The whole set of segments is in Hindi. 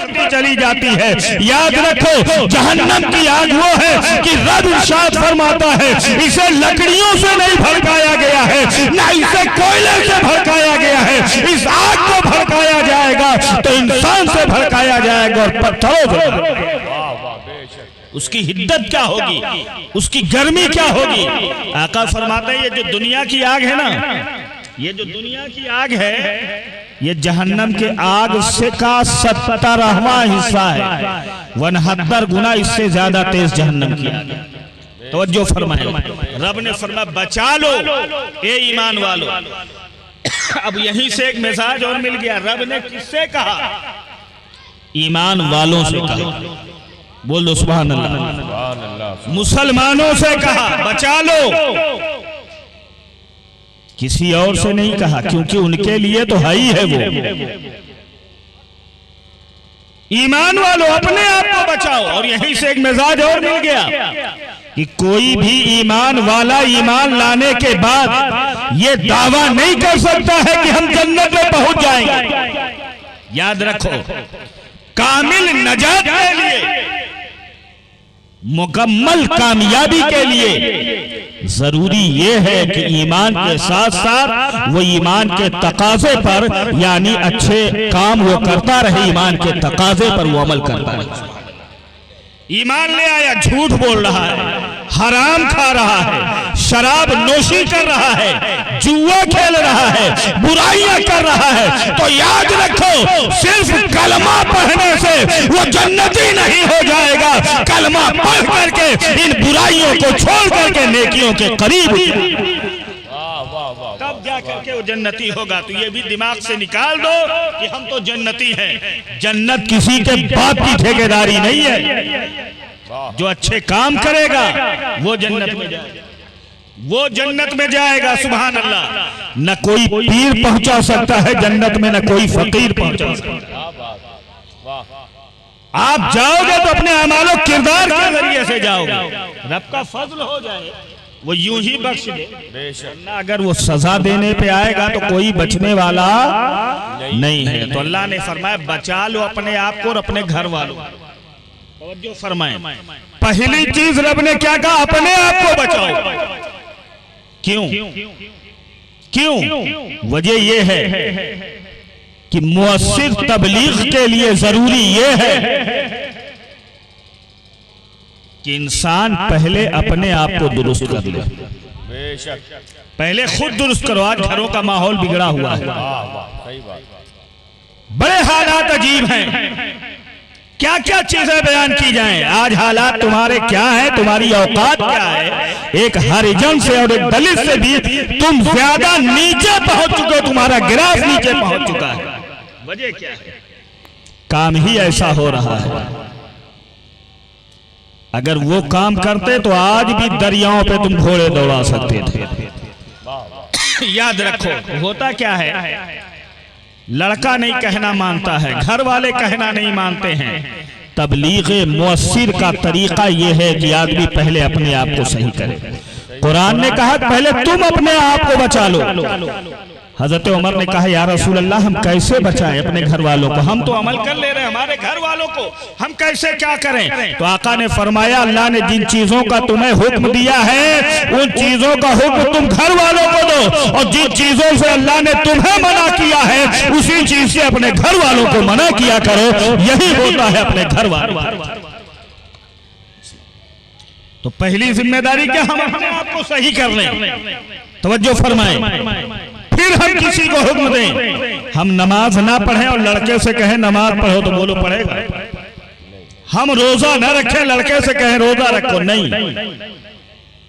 बढ़ती चली जाती है। याद रखो जहन्नम की आग वो है कि रब इरशाद फरमाता है इसे लकड़ियों से नहीं भड़काया गया है, ना इसे कोयले से भड़काया गया है। इस आग को भड़काया जाएगा तो इंसान से भड़काया जाएगा और पत्थरों से। उसकी हिद्दत क्या होगी, उसकी गर्मी क्या होगी। आका फरमाते हैं ये जो दुनिया की आग है ना, ये जो दुनिया की आग है ये जहन्नम के आग से का 70वां हिस्सा है। 69 गुना इससे ज्यादा तेज जहन्नम की आग है। तवज्जो फरमाए, रब ने फरमाया बचा लो ए ईमान वालो। अब यहीं से एक मैसेज और मिल गया, रब ने किससे कहा? ईमान वालों से कहा। बोल दो सुभान अल्लाह। मुसलमानों से कहा बचा लो, किसी और से नहीं कहा, क्योंकि उनके लिए तो है ही है वो। ईमान वालों अपने आप को बचाओ। और यहीं से एक मिजाज और मिल गया कि कोई भी ईमान वाला ईमान लाने के बाद ये दावा नहीं कर सकता है कि हम जन्नत में पहुंच जाएंगे। याद रखो कामिल नजात के लिए, मुकम्मल कामयाबी के लिए जरूरी ये है कि ईमान के साथ साथ वो ईमान के तकाजे पर यानी अच्छे काम वो करता रहे, ईमान के तकाजे पर वो अमल करता रहे। ईमान ले आया, झूठ बोल रहा है, हराम खा रहा है, शराब नोशी कर रहा है, जुआ खेल रहा है, बुराइयां कर रहा है, तो याद रखो सिर्फ कलमा पढ़ने से वो जन्नती नहीं हो जाएगा। कलमा पढ़ करके इन बुराइयों को छोड़ करके नेकियों के करीब तब जा करके वो जन्नती होगा। तो ये भी दिमाग से निकाल दो कि हम तो जन्नती हैं। जन्नत किसी के बाप की ठेकेदारी नहीं है। जो अच्छे काम करेगा वो जन्नत में जाएगा, वो जन्नत में जाएगा। सुभान अल्लाह। न कोई पीर पहुंचा सकता है जन्नत में, न कोई फकीर पहुंचा सकता। आप जाओगे तो अपने अमालो किरदार के जरिए से जाओगे। रब का फजल हो जाए वो यूं ही बख्श दे, अगर वो सजा देने पे आएगा तो कोई बचने वाला नहीं है। तो अल्लाह ने फरमाया बचा लो अपने आप को और अपने घर वालों। तवज्जो फरमाएं, पहली चीज रब ने क्या कहा? अपने आप को बचाओ। क्यों? क्यों? वजह ये है कि मुअस्सिर तबलीग के लिए जरूरी ये है कि इंसान पहले अपने आप को दुरुस्त कर ले। पहले खुद दुरुस्त करो। आज घरों का माहौल बिगड़ा हुआ है, बड़े हालात अजीब हैं। क्या क्या चीजें बयान की जाएं। आज हालात तुम्हारे क्या है, तुम्हारी औकात क्या है। एक हरिजन से और एक दलित से भी तुम ज्यादा नीचे पहुंच चुके हो, तुम्हारा गिराफ नीचे पहुंच चुका है। वजह क्या है? काम ही ऐसा हो रहा है। अगर वो काम करते तो आज भी दरियाओं पे तुम घोड़े दौड़ा सकते थे। याद रखो होता क्या है, लड़का नहीं कहना मानता है, घर वाले कहना नहीं मानते हैं। तबलीग मुअस्सिर का तरीका यह है कि आदमी पहले अपने आप को सही करे। कुरान ने कहा पहले तुम अपने आप को बचा लो। हजरत उमर ने कहा या रसूल अल्लाह हम कैसे बचाएं अपने घर वालों को? हम तो अमल कर ले रहे हैं, हमारे घर वालों को हम कैसे क्या करें? तो आका ने फरमाया अल्लाह ने जिन चीजों का तुम्हें हुक्म दिया है उन चीजों का हुक्म तुम घर वालों को दो, और जिन चीजों से अल्लाह ने तुम्हें मना किया है उसी चीज से अपने घर वालों को मना किया करो। यही होता है अपने घर वालों। तो पहली जिम्मेदारी क्या? हम अपने आप को सही कर लें। तवज्जो फरमाएं। फिर हम किसी को हुक्म दें। हम नमाज ना पढ़ें और लड़के से कहें नमाज पढ़ो तो बोलो पढ़ेगा। हम रोजा ना रखें, लड़के से कहें रोजा रखो, नहीं।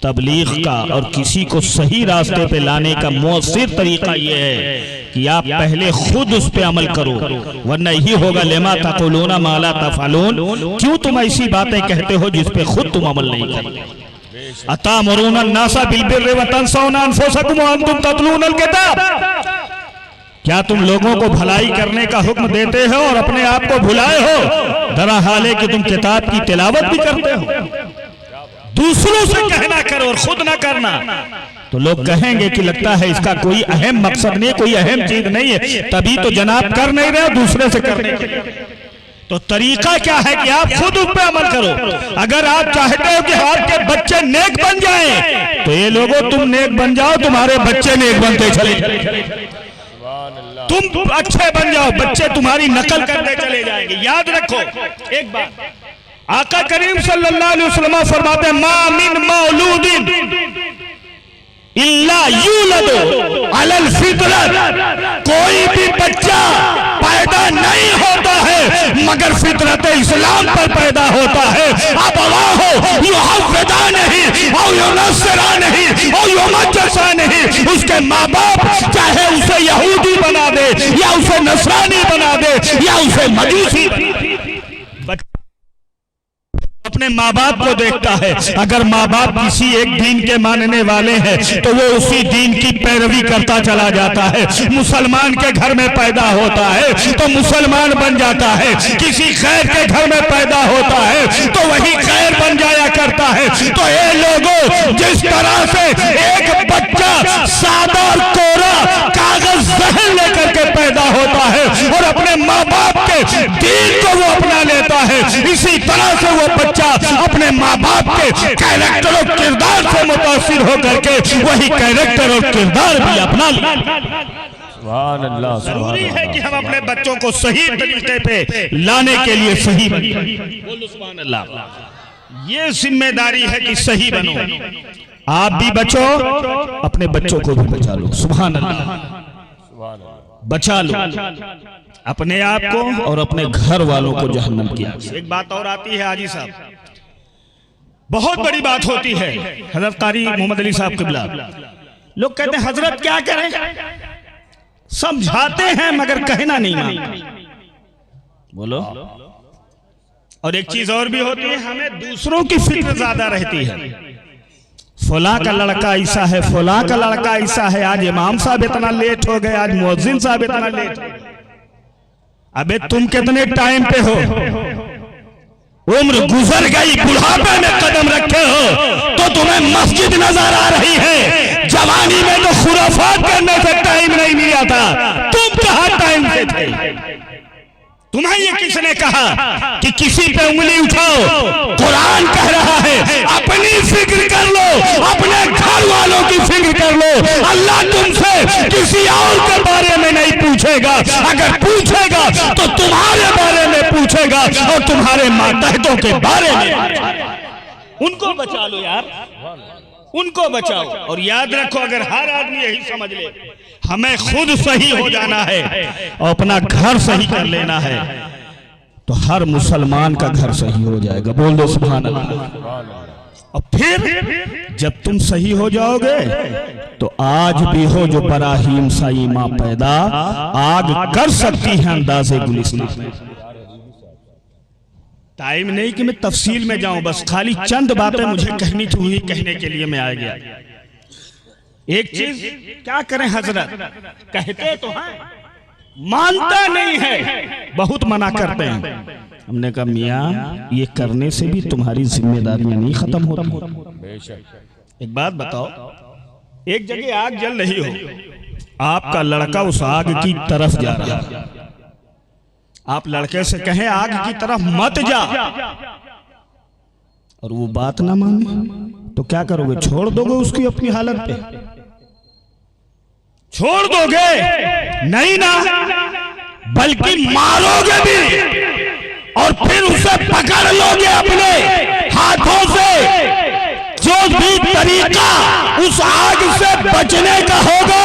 तबलीग का और किसी को सही रास्ते पे लाने का मुअस्सिर तरीका यह है कि आप पहले खुद उस पे अमल करो, वरना यही होगा लेमा तक़ुलूना मा ला तफ़अलून। क्यों तुम ऐसी बातें कहते हो जिस पे खुद तुम अमल नहीं करते? अतामुरूना अन्नासा बिलबिर्रि व तंसौना अनफुसकुम व अंतुम ततलूनल किताब। क्या तुम लोगों को भलाई करने का हुक्म देते हो और अपने आप को भुलाए हो? दरा हाल है कि तुम किताब की तिलावत भी करते हो। दूसरों से कहना करो और खुद ना करना। तो लोग कहेंगे कि लगता है इसका कोई अहम मकसद नहीं, कोई अहम चीज नहीं है, तभी तो जनाब कर नहीं रहे दूसरे से करने के लिए। तो तरीका क्या है कि आप खुद उस पर अमल करो। अगर आप चाहते हो कि आपके बच्चे नेक बन जाएं, तो ये लोगों तुम नेक बन जाओ, तुम्हारे बच्चे नेक बनते चले। तुम अच्छे बन जाओ, बच्चे तुम्हारी नकल करते चले जाएंगे। याद रखो एक बात, आका करीम सल्लल्लाहु अलैहि वसल्लम फरमाते हैं, मा मिन मौलूदिन इल्ला यूलदु अलल फितरत, कोई भी बच्चा पैदा नहीं होता है मगर फितरत इस्लाम पर पैदा होता है। अब हो युहव्विदा नहीं और युनस्सरा नहीं और युमज्जसा नहीं, उसके माँ बाप चाहे उसे यहूदी बना दे या उसे नसरानी बना दे या उसे मजूसी, अपने माँ बाप को देखता है। अगर माँ बाप किसी एक दीन के मानने वाले हैं तो वो उसी दीन की पैरवी करता चला जाता है। मुसलमान के घर में पैदा होता है तो मुसलमान बन जाता है, किसी खैर के घर में पैदा होता है तो वही खैर बन जाया करता है। तो ये लोगों, जिस तरह से एक बच्चा सादा और कोरा कागज जहन लेकर के पैदा होता है और अपने माँ बाप के दीन को वो अपना लेता है, इसी तरह से वो बच्चा अपने माँ बाप के कैरेक्टर और किरदार से मुतासिर होकर के वही कैरेक्टर और किरदार भी अपना ले। जरूरी है कि हम अपने बच्चों को सही तरीके पे लाने के लिए सही बोलो सुभान अल्लाह। ये जिम्मेदारी है कि सही बनो। आप भी बचो, अपने बच्चों को भी बचा लो। सुभान अल्लाह, बचा लो अपने आप को और अपने घर वालों को जहन्नम की आग से। एक बात और आती है हाजी साहब, बहुत बड़ी बात होती है। हजरत कारी मोहम्मद अली साहब किबला, लोग कहते हैं हजरत क्या करें, समझाते हैं मगर कहना नहीं मानते। बोलो। और एक चीज और भी होती है, हमें दूसरों की फिक्र ज्यादा रहती है। फला का लड़का ऐसा है, फला का लड़का ऐसा है, आज इमाम साहब इतना लेट हो गए, आज मुअज्जिन साहब इतना लेट हो गए। अबे तुम कितने टाइम पे हो, उम्र गुजर गई, बुढ़ापे में कदम रखे हो तो तुम्हें मस्जिद नजर आ रही है। जवानी में तो खुराफात करने से टाइम नहीं मिला था, तुम कहां टाइम से थे? तुम्हें ये किसने कहा कि किसी पे उंगली उठाओ? कुरान कह रहा है अपनी फिक्र कर लो, अपने घर वालों की फिक्र कर लो। अल्लाह तुमसे किसी और के बारे में नहीं पूछेगा, अगर पूछेगा तो तुम्हारे बारे में पूछेगा और तुम्हारे मातहतों के बारे में। उनको बचा लो यार, उनको बचाओ। और याद रखो, अगर हर आदमी यही समझ ले हमें खुद सही हो जाना है और अपना घर सही कर लेना है, तो हर मुसलमान का घर सही हो जाएगा। बोल दो सुभान अल्लाह। और फिर जब तुम सही हो जाओगे तो आज भी हो जो बराहीम साई माँ पैदा, आग कर सकती है अंदाजे गुलिस्तान। टाइम नहीं कि मैं तफसील में जाऊं, बस खाली चंद बातें मुझे कहनी थी, कहने के लिए मैं आ गया। एक चीज क्या करें हजरत, कहते तो हैं मानता नहीं है, बहुत मना करते हैं। हमने कहा मियाँ ये करने से भी तुम्हारी जिम्मेदारियां नहीं खत्म होती। एक बात बताओ, एक जगह आग जल रही हो, आपका लड़का उस आग की तरफ जा रहा है, आप लड़के से कहें आग की तरफ मत जा, और वो बात ना माने तो क्या करोगे? छोड़ दोगे उसकी अपनी हालत पे? छोड़ दोगे? नहीं ना, बल्कि मारोगे भी और फिर उसे पकड़ लोगे अपने हाथों से। जो भी तरीका उस आग से बचने का होगा,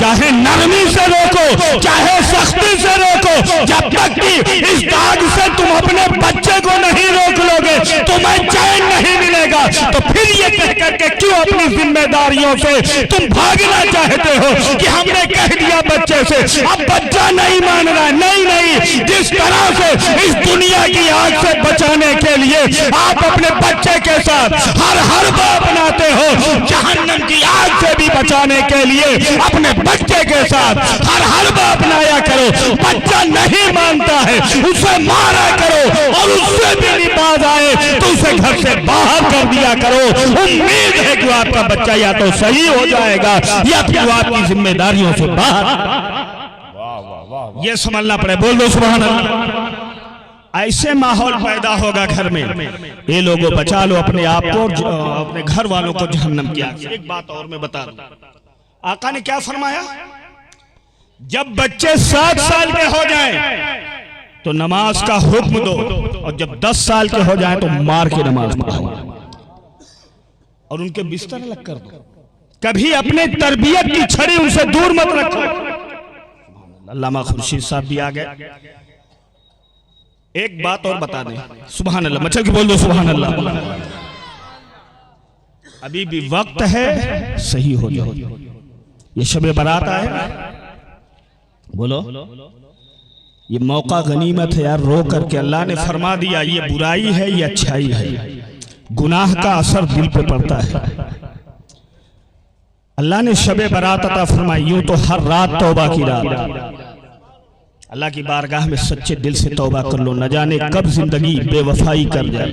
चाहे नरमी से रोको, चाहे सख्ती से रोको, जब तक कि इस आग से तुम अपने बच्चे को नहीं रोक लोगे तुम्हें चैन नहीं मिलेगा। तो फिर ये कह करके क्यों अपनी जिम्मेदारियों से तुम भागना चाहते हो कि हमने कह दिया बच्चे से, अब बच्चा नहीं मान रहा है? नहीं नहीं, जिस तरह से इस दुनिया की आग से बचाने के लिए आप अपने बच्चे के साथ हर अपनाते हो, जहन्नम की आग से भी बचाने के लिए अपने बच्चे के साथ हर अपनाया करो। बच्चा नहीं मानता है उसे मारा करो, और उससे भी नहीं बाज आए तो उसे घर से बाहर कर दिया करो। उम्मीद है कि आपका बच्चा या तो सही हो जाएगा या फिर वो आपकी जिम्मेदारियों से बाहर। ये समझना पड़े। बोल दो सुभान अल्लाह। ऐसे माहौल पैदा होगा घर में, ये लोगों बचा लो अपने आप को, अपने घर वालों को जहन्नम की आग से। एक बात और मैं बता दूं, आका ने क्या फरमाया, जब बच्चे 7 साल के हो जाएं तो नमाज का हुक्म दो, और जब 10 साल के हो जाएं तो मार के नमाज पढ़ाओ और उनके बिस्तर अलग कर दो। कभी अपने तरबियत की छड़ी उनसे दूर मत रखो। अल्लामा खुर्शीद साहब भी आ गए। एक बात और बता दें, सुभान अल्लाह, मचल के बोल दो सुभान अल्लाह। अभी भी वक्त है, सही हो जाओ। ये शब बारात आए, बोलो, ये मौका गनीमत है यार। रो करके अल्लाह ने फरमा दिया, ये बुराई है, ये अच्छाई है। गुनाह का असर दिल पे पड़ता है। अल्लाह ने शब बारात अता फरमाई, यूं तो हर रात तौबा की रात। अल्लाह की बारगाह में सच्चे दिल से तौबा कर लो, न जाने कब जिंदगी बेवफाई कर जाए।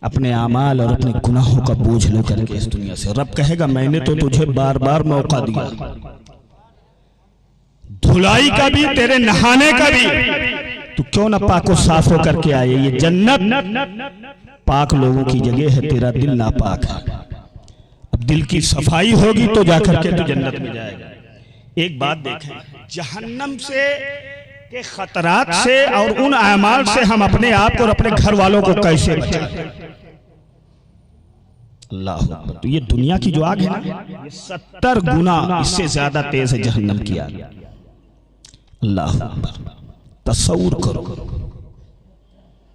अपने आमाल और अपने गुनाहों का बोझ लेकर के इस दुनिया से। रब कहेगा, मैंने तो तुझे बार बार मौका दिया, धुलाई का भी, तेरे नहाने का भी, तू क्यों ना पाको साफ होकर के आए। ये जन्नत पाक लोगों की जगह है, तेरा दिल नापाक है। अब दिल की सफाई होगी तो जाकर के तू जन्नत में जाएगा। एक बात देखें, जहन्नम से के खतरात से और उन अमाल से हम अपने आप को और अपने घर वालों को कैसे बचाएं। अल्लाह अकबर। तो ये दुनिया की जो आग है ना, ये 70 गुना इससे ज्यादा तेज है जहन्नम की आग। अल्लाह अकबर। तसव्वुर करो।